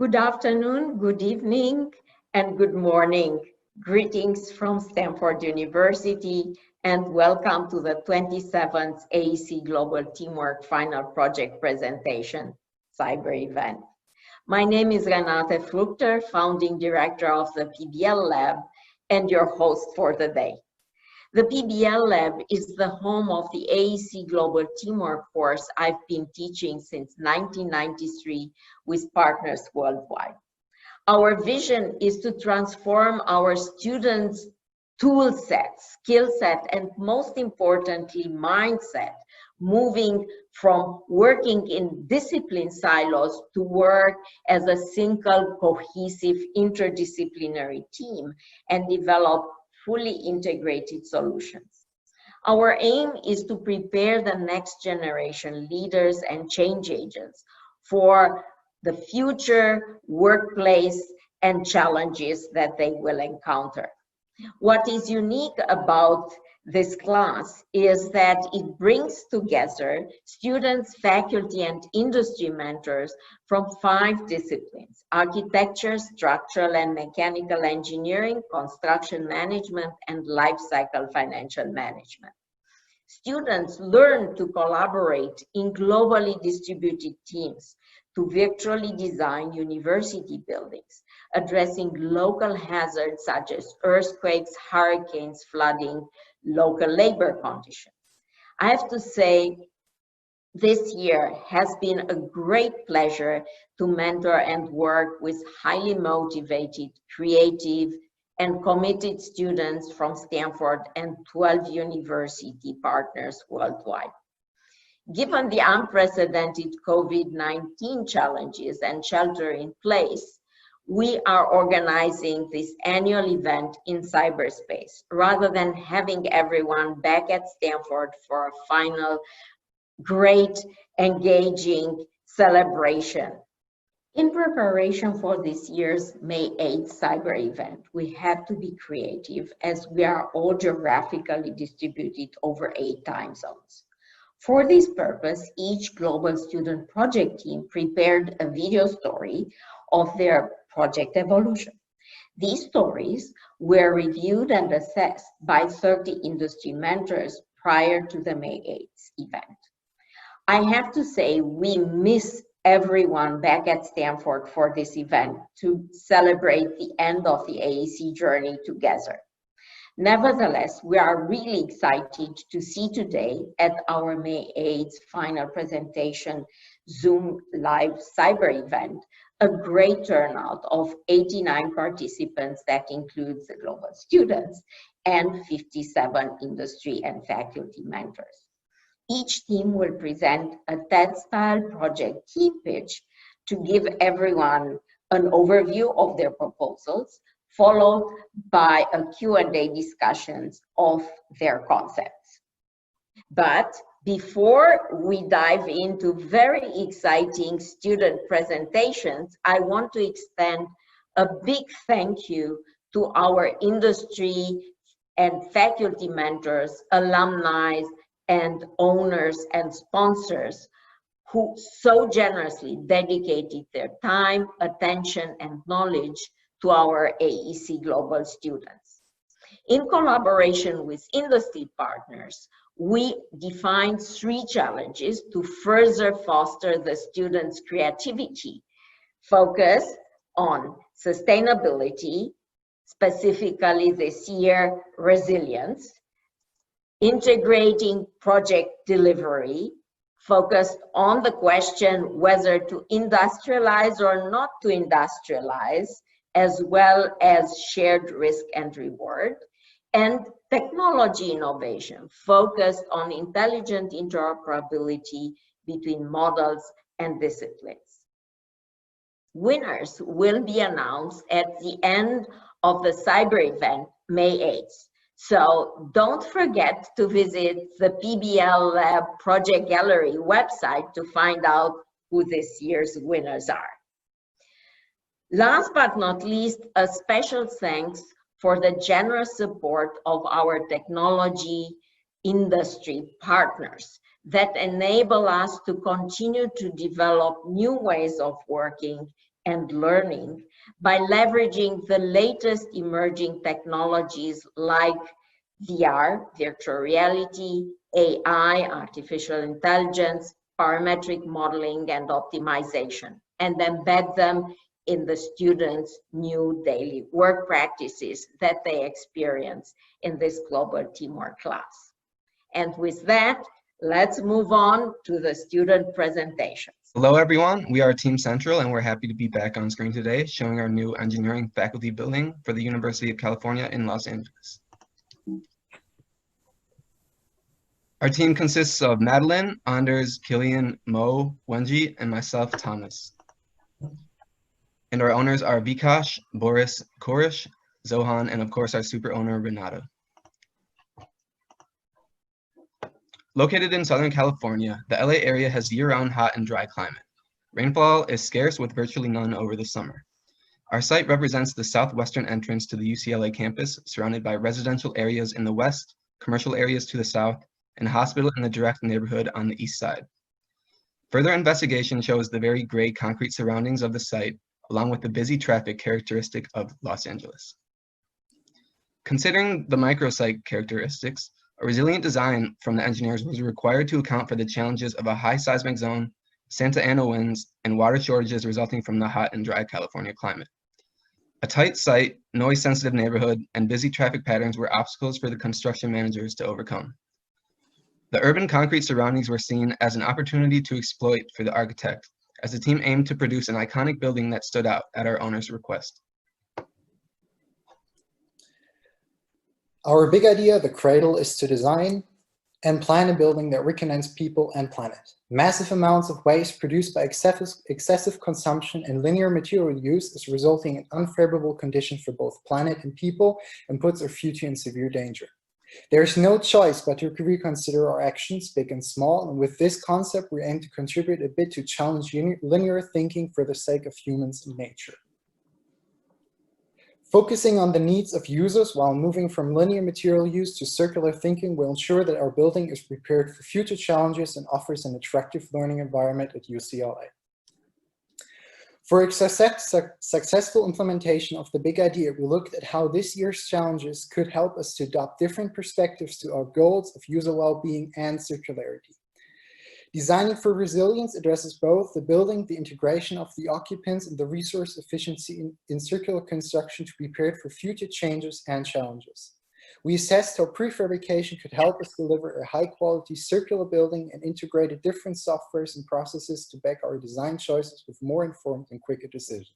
Good afternoon, good evening, and good morning. Greetings from Stanford University and welcome to the 27th AEC Global Teamwork Final Project Presentation Cyber Event. My name is Renate Fruchter, Founding Director of the PBL Lab and your host for the day. The PBL Lab is the home of the AEC Global Teamwork course I've been teaching since 1993 with partners worldwide. Our vision is to transform our students' tool set, skill set, and most importantly, mindset, moving from working in discipline silos to work as a single, cohesive, interdisciplinary team and develop fully integrated solutions. Our aim is to prepare the next generation leaders and change agents for the future workplace and challenges that they will encounter. What is unique about this class is that it brings together students, faculty, and industry mentors from 5 disciplines: architecture, structural and mechanical engineering, construction management, and life cycle financial management. Students learn to collaborate in globally distributed teams to virtually design university buildings, addressing local hazards such as earthquakes, hurricanes, flooding, local labor conditions. I have to say, this year has been a great pleasure to mentor and work with highly motivated, creative, and committed students from Stanford and 12 university partners worldwide. Given the unprecedented COVID-19 challenges and shelter in place, we are organizing this annual event in cyberspace rather than having everyone back at Stanford for a final great, engaging celebration. In preparation for this year's May 8th cyber event, we had to be creative as we are all geographically distributed over 8 time zones. For this purpose, each global student project team prepared a video story of their project evolution. These stories were reviewed and assessed by 30 industry mentors prior to the May 8th event. I have to say, we miss everyone back at Stanford for this event to celebrate the end of the AEC journey together. Nevertheless, we are really excited to see today at our May 8th final presentation Zoom live cyber event a great turnout of 89 participants that includes the global students and 57 industry and faculty mentors. Each team will present a TED-style project team pitch to give everyone an overview of their proposals, followed by a Q&A discussions of their concepts. But before we dive into very exciting student presentations, I want to extend a big thank you to our industry and faculty mentors, alumni, and owners and sponsors who so generously dedicated their time, attention, and knowledge to our AEC Global students. In collaboration with industry partners, we defined 3 challenges to further foster the students' creativity, focused on sustainability, specifically this year, resilience, integrating project delivery, focused on the question whether to industrialize or not to industrialize, as well as shared risk and reward, and technology innovation, focused on intelligent interoperability between models and disciplines. Winners will be announced at the end of the cyber event, May 8th. So don't forget to visit the PBL Lab Project Gallery website to find out who this year's winners are. Last but not least, a special thanks for the generous support of our technology industry partners that enable us to continue to develop new ways of working and learning by leveraging the latest emerging technologies like VR, virtual reality, AI, artificial intelligence, parametric modeling and optimization, and embed them in the students' new daily work practices that they experience in this global teamwork class. And with that, let's move on to the student presentations. Hello everyone, we are Team Central and we're happy to be back on screen today showing our new engineering faculty building for the University of California in Los Angeles. Our team consists of Madeline, Anders, Killian, Mo, Wenji, and myself, Thomas. And our owners are Vikash, Boris, Korish, Zohan, and of course our super owner, Renata. Located in Southern California, the LA area has year-round hot and dry climate. Rainfall is scarce with virtually none over the summer. Our site represents the southwestern entrance to the UCLA campus, surrounded by residential areas in the west, commercial areas to the south, and a hospital in the direct neighborhood on the east side. Further investigation shows the very gray concrete surroundings of the site, along with the busy traffic characteristic of Los Angeles. Considering the microsite characteristics, a resilient design from the engineers was required to account for the challenges of a high seismic zone, Santa Ana winds, and water shortages resulting from the hot and dry California climate. A tight site, noise-sensitive neighborhood, and busy traffic patterns were obstacles for the construction managers to overcome. The urban concrete surroundings were seen as an opportunity to exploit for the architect, as the team aimed to produce an iconic building that stood out at our owner's request. Our big idea, the Cradle, is to design and plan a building that reconnects people and planet. Massive amounts of waste produced by excessive consumption and linear material use is resulting in unfavorable conditions for both planet and people and puts our future in severe danger. There is no choice but to reconsider our actions, big and small, and with this concept we aim to contribute a bit to challenge linear thinking for the sake of humans and nature. Focusing on the needs of users while moving from linear material use to circular thinking will ensure that our building is prepared for future challenges and offers an attractive learning environment at UCLA. For a successful implementation of the big idea, we looked at how this year's challenges could help us to adopt different perspectives to our goals of user well-being and circularity. Designing for resilience addresses both the building, the integration of the occupants, and the resource efficiency in circular construction to be prepared for future changes and challenges. We assessed how prefabrication could help us deliver a high-quality circular building and integrated different softwares and processes to back our design choices with more informed and quicker decisions.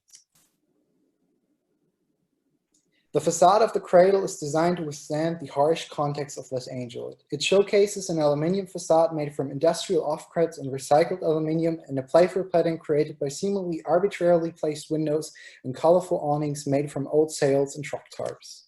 The facade of the Cradle is designed to withstand the harsh context of Los Angeles. It showcases an aluminum facade made from industrial offcuts and recycled aluminum and a playful pattern created by seemingly arbitrarily placed windows and colorful awnings made from old sails and truck tarps.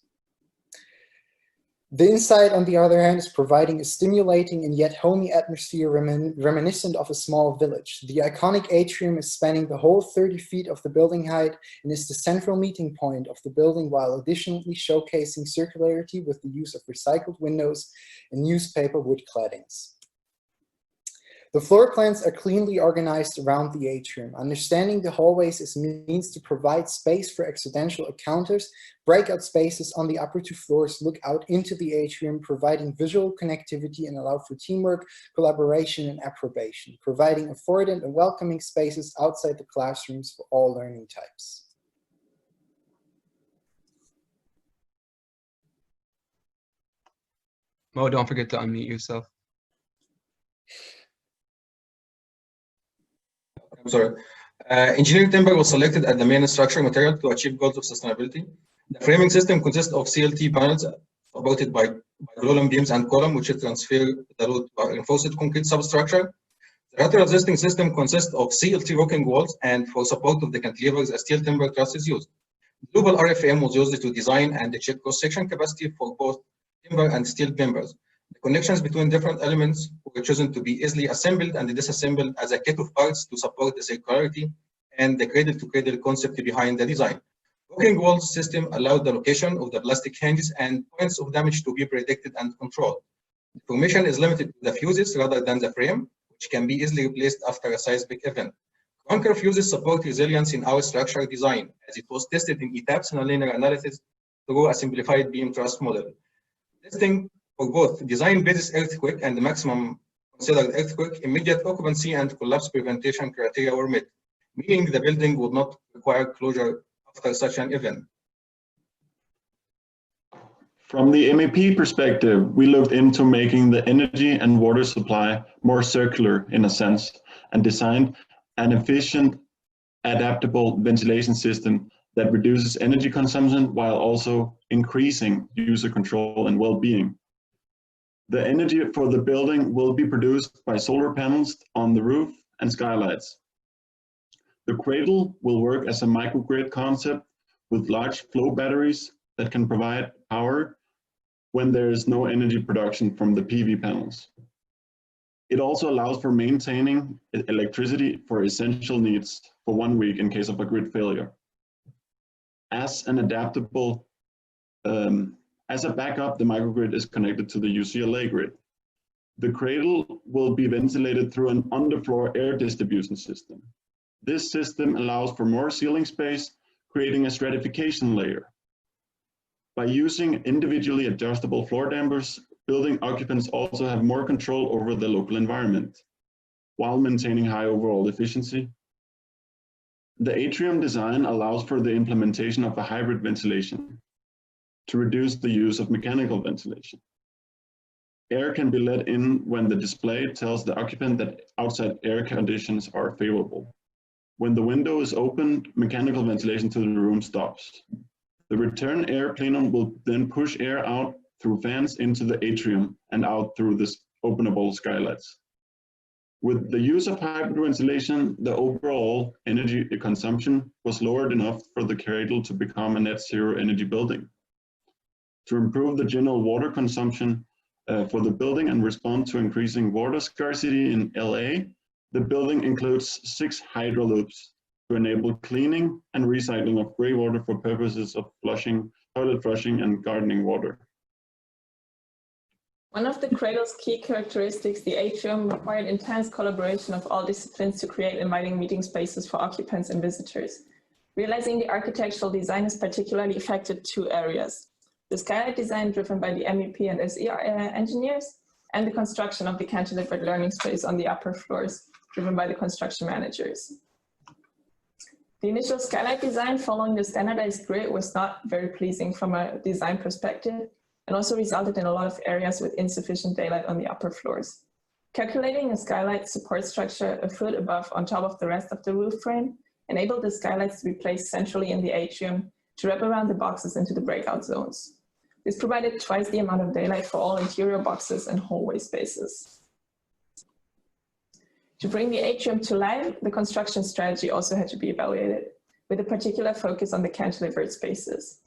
The inside, on the other hand, is providing a stimulating and yet homey atmosphere reminiscent of a small village. The iconic atrium is spanning the whole 30 feet of the building height and is the central meeting point of the building, while additionally showcasing circularity with the use of recycled windows and newspaper wood claddings. The floor plans are cleanly organized around the atrium. Understanding the hallways is means to provide space for accidental encounters. Breakout spaces on the upper two floors look out into the atrium, providing visual connectivity and allow for teamwork, collaboration, and approbation, providing affordant and welcoming spaces outside the classrooms for all learning types. Mo, don't forget to unmute yourself. I'm sorry. Engineering timber was selected as the main structure material to achieve goals of sustainability. The framing system consists of CLT panels supported by column beams and column, which transfer the load to a reinforced concrete substructure. The lateral resisting system consists of CLT rocking walls, and for support of the cantilevers, a steel timber truss is used. Global RFM was used to design and check cross-section capacity for both timber and steel members. The connections between different elements were chosen to be easily assembled and disassembled as a kit of parts to support the circularity and the cradle-to-cradle concept behind the design. Rocking walls system allowed the location of the plastic hinges and points of damage to be predicted and controlled. The formation is limited to the fuses rather than the frame, which can be easily replaced after a seismic event. Anchor fuses support resilience in our structure design, as it was tested in ETAPS and linear analysis through a simplified beam truss model. Testing for both design-based earthquake and the maximum considered earthquake, immediate occupancy and collapse prevention criteria were met, meaning the building would not require closure after such an event. From the MEP perspective, we looked into making the energy and water supply more circular in a sense, and designed an efficient, adaptable ventilation system that reduces energy consumption while also increasing user control and well-being. The energy for the building will be produced by solar panels on the roof and skylights. The cradle will work as a microgrid concept with large flow batteries that can provide power when there is no energy production from the PV panels. It also allows for maintaining electricity for essential needs for 1 week in case of a grid failure. As an adaptable, as a backup, the microgrid is connected to the UCLA grid. The cradle will be ventilated through an underfloor air distribution system. This system allows for more ceiling space, creating a stratification layer. By using individually adjustable floor dampers, building occupants also have more control over the local environment, while maintaining high overall efficiency. The atrium design allows for the implementation of a hybrid ventilation to reduce the use of mechanical ventilation. Air can be let in when the display tells the occupant that outside air conditions are favorable. When the window is opened, mechanical ventilation to the room stops. The return air plenum will then push air out through fans into the atrium and out through the openable skylights. With the use of hybrid ventilation, the overall energy consumption was lowered enough for the cradle to become a net zero energy building. To improve the general water consumption for the building and respond to increasing water scarcity in LA, the building includes 6 hydro loops to enable cleaning and recycling of gray water for purposes of flushing, toilet flushing, and gardening water. One of the cradle's key characteristics, the atrium, required intense collaboration of all disciplines to create inviting meeting spaces for occupants and visitors. Realizing the architectural design is particularly affected 2 areas: the skylight design driven by the MEP and SE engineers, and the construction of the cantilevered learning space on the upper floors, driven by the construction managers. The initial skylight design following the standardized grid was not very pleasing from a design perspective, and also resulted in a lot of areas with insufficient daylight on the upper floors. Calculating a skylight support structure a foot above on top of the rest of the roof frame enabled the skylights to be placed centrally in the atrium to wrap around the boxes into the breakout zones. This provided twice the amount of daylight for all interior boxes and hallway spaces. To bring the atrium to life, the construction strategy also had to be evaluated, with a particular focus on the cantilevered spaces.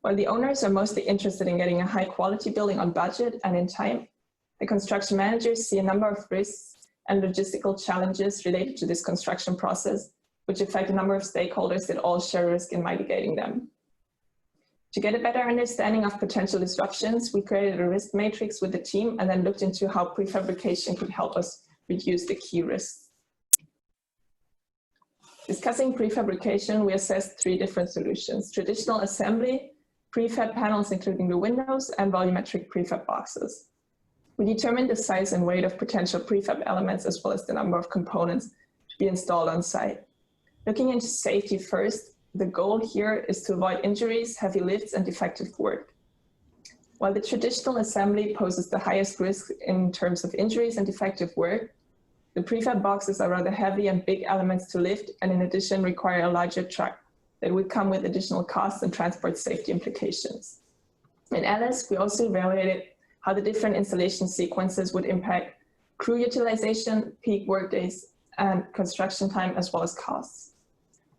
While the owners are mostly interested in getting a high-quality building on budget and in time, the construction managers see a number of risks and logistical challenges related to this construction process, which affect a number of stakeholders that all share risk in mitigating them. To get a better understanding of potential disruptions, we created a risk matrix with the team and then looked into how prefabrication could help us reduce the key risks. Discussing prefabrication, we assessed 3 different solutions: traditional assembly, prefab panels including the windows, and volumetric prefab boxes. We determined the size and weight of potential prefab elements as well as the number of components to be installed on site. Looking into safety first, the goal here is to avoid injuries, heavy lifts, and defective work. While the traditional assembly poses the highest risk in terms of injuries and defective work, the prefab boxes are rather heavy and big elements to lift, and in addition require a larger truck that would come with additional costs and transport safety implications. In Alice, we also evaluated how the different installation sequences would impact crew utilization, peak workdays, and construction time, as well as costs.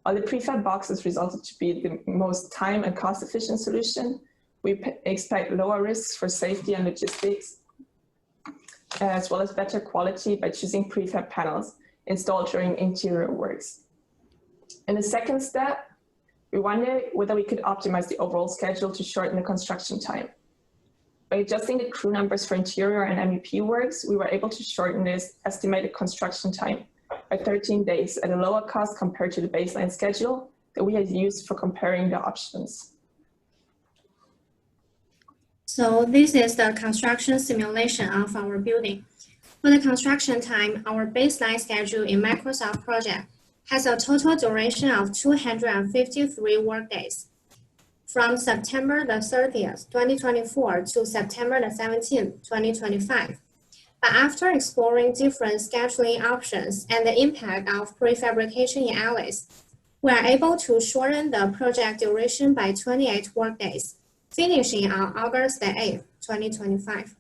While the prefab boxes resulted to be the most time and cost-efficient solution, we expect lower risks for safety and logistics, as well as better quality by choosing prefab panels installed during interior works. In the second step, we wondered whether we could optimize the overall schedule to shorten the construction time. By adjusting the crew numbers for interior and MEP works, we were able to shorten this estimated construction time by 13 days at a lower cost compared to the baseline schedule that we had used for comparing the options. So this is the construction simulation of our building. For the construction time, our baseline schedule in Microsoft Project has a total duration of 253 workdays, from September the 30th, 2024 to September the 17th, 2025. But after exploring different scheduling options and the impact of prefabrication in Alice, we are able to shorten the project duration by 28 workdays, finishing on August the 8th, 2025.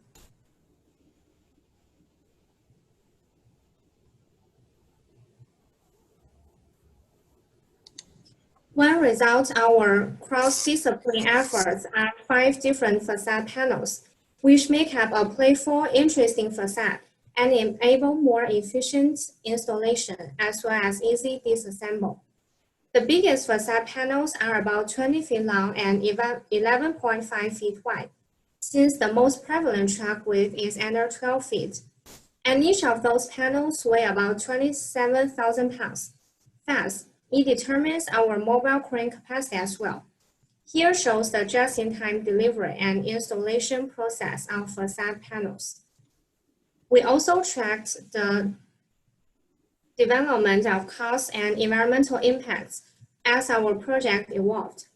One result of our cross-discipline efforts are 5 different facade panels, which make up a playful, interesting facade and enable more efficient installation as well as easy disassemble. The biggest facade panels are about 20 feet long and 11.5 feet wide, since the most prevalent truck width is under 12 feet. And each of those panels weigh about 27,000 pounds. Thus, it determines our mobile crane capacity as well. Here shows the just-in-time delivery and installation process of facade panels. We also tracked the development of cost and environmental impacts as our project evolved.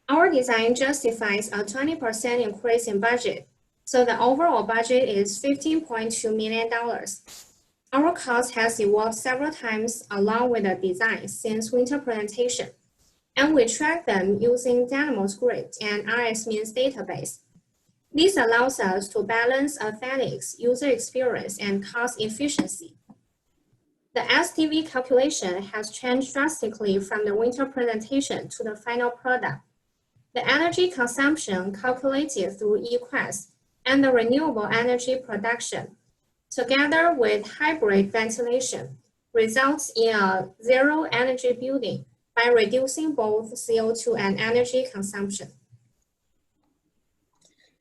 Our design justifies a 20% increase in budget, so the overall budget is $15.2 million. Our cost has evolved several times along with the design since winter presentation, and we track them using Dynamo script and RSmeans database. This allows us to balance aesthetics, user experience, and cost efficiency. The STV calculation has changed drastically from the winter presentation to the final product. The energy consumption calculated through eQuest and the renewable energy production, together with hybrid ventilation, results in a zero energy building by reducing both CO2 and energy consumption.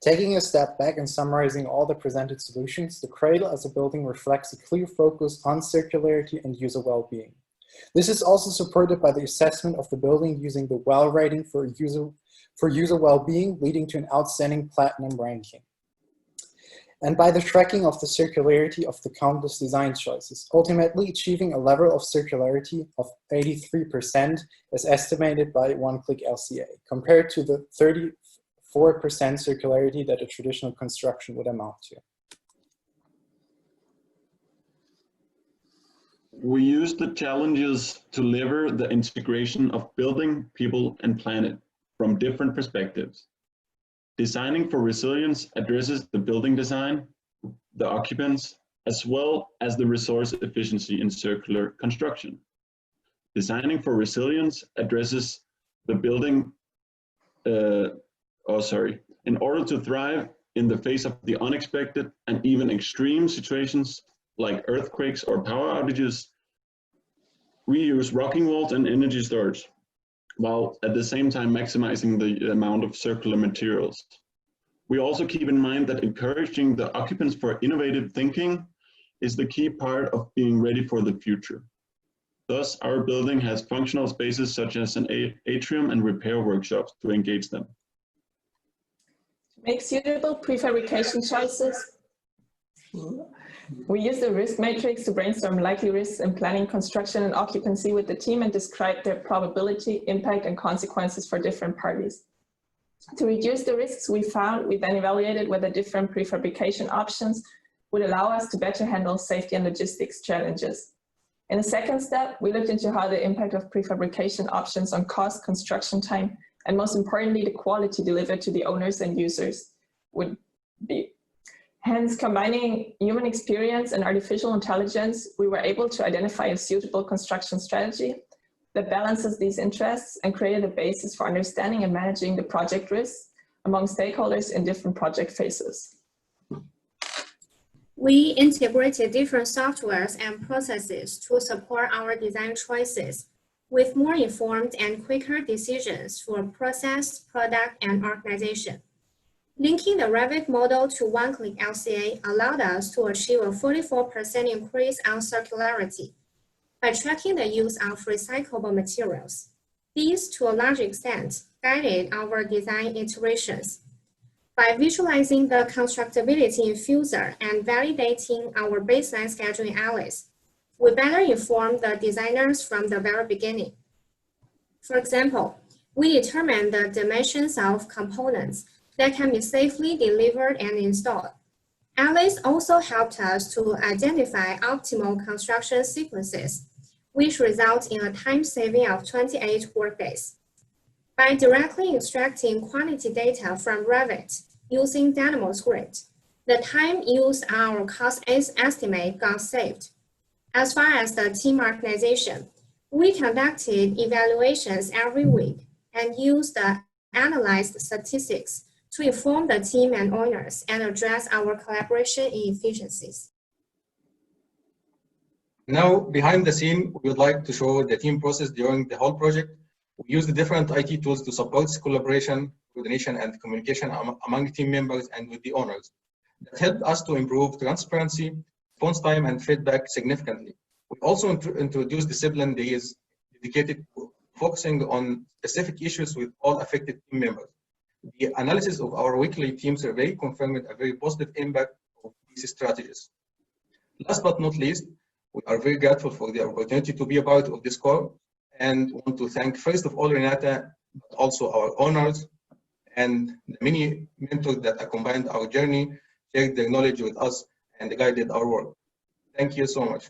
Taking a step back and summarizing all the presented solutions, the Cradle as a building reflects a clear focus on circularity and user well-being. This is also supported by the assessment of the building using the WELL rating for user well-being, leading to an outstanding platinum ranking. And by the tracking of the circularity of the countless design choices, ultimately achieving a level of circularity of 83% as estimated by One-Click LCA, compared to the 34% circularity that a traditional construction would amount to. We use the challenges to lever the integration of building, people, and planet from different perspectives. Designing for resilience addresses the building design, the occupants, as well as the resource efficiency in circular construction. Designing for resilience addresses the building, in order to thrive in the face of the unexpected and even extreme situations like earthquakes or power outages, we use rocking walls and energy storage, while at the same time maximizing the amount of circular materials. We also keep in mind that encouraging the occupants for innovative thinking is the key part of being ready for the future. Thus, our building has functional spaces such as an atrium and repair workshops to engage them. To make suitable prefabrication choices, we use the risk matrix to brainstorm likely risks in planning, construction, and occupancy with the team and describe their probability, impact, and consequences for different parties. To reduce the risks we found, we then evaluated whether different prefabrication options would allow us to better handle safety and logistics challenges. In the second step, we looked into how the impact of prefabrication options on cost, construction time, and most importantly, the quality delivered to the owners and users would be. Hence, combining human experience and artificial intelligence, we were able to identify a suitable construction strategy that balances these interests and created a basis for understanding and managing the project risks among stakeholders in different project phases. We integrated different softwares and processes to support our design choices with more informed and quicker decisions for process, product, and organization. Linking the Revit model to One-Click LCA allowed us to achieve a 44% increase on circularity, by tracking the use of recyclable materials. These, to a large extent, guided our design iterations. By visualizing the constructability in Fuser and validating our baseline schedule in Alice, we better inform the designers from the very beginning. For example, we determined the dimensions of components that can be safely delivered and installed. Alice also helped us to identify optimal construction sequences, which results in a time saving of 28 workdays. By directly extracting quantity data from Revit using Dynamo script, the time used on our cost estimate got saved. As far as the team organization, we conducted evaluations every week and used the analyzed statistics to inform the team and owners and address our collaboration inefficiencies. Now, behind the scene, we would like to show the team process during the whole project. We use the different IT tools to support collaboration, coordination, and communication among team members and with the owners. That helped us to improve transparency, response time, and feedback significantly. We also introduced discipline days dedicated to focusing on specific issues with all affected team members. The analysis of our weekly team survey confirmed a very positive impact of these strategies. Last but not least, we are very grateful for the opportunity to be a part of this call and want to thank first of all Renate, but also our owners and the many mentors that accompanied our journey, shared their knowledge with us and guided our work. Thank you so much.